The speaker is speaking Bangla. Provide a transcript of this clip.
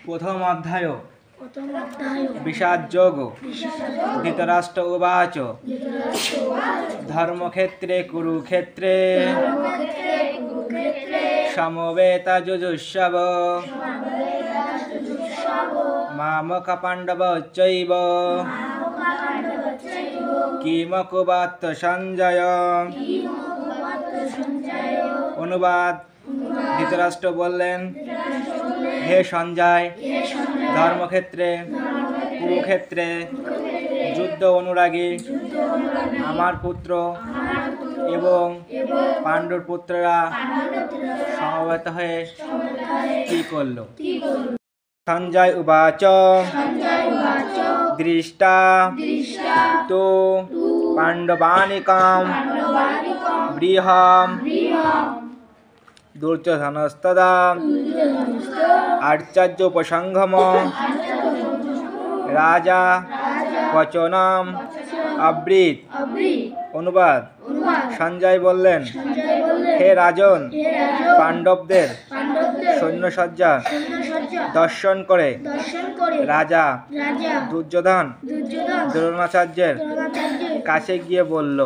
প্রথম অধ্যায় বিষাদযোগ। ধৃতরাষ্ট্র উবাচ ধর্মক্ষেত্রে কুরুক্ষেত্রে সমবেতা যুযুৎসব মামক পাণ্ডবশ্চৈব কিমকুর্বত সঞ্জয়। অনুবাদ: ধৃতরাষ্ট্র বললেন, হে সঞ্জয়, ধর্মক্ষেত্রে কুরুক্ষেত্রে যুদ্ধ অনুরাগী আমার পুত্র এবং পাণ্ডুর পুত্ররা সমবেত হয়ে কি করল? সঞ্জয় উবাচ দৃষ্টা তো পাণ্ডবানিকাম বৃহম দুর্যোধনস্তদা আচার্যোপসংঘম রাজা বচনম অব্রীত। অনুবাদ: সঞ্জয় বললেন, হে রাজন, পাণ্ডবদের সৈন্যসজ্জা দর্শন করে রাজা দুর্যোধন দ্রোণাচার্যের কাছে গিয়ে বলল,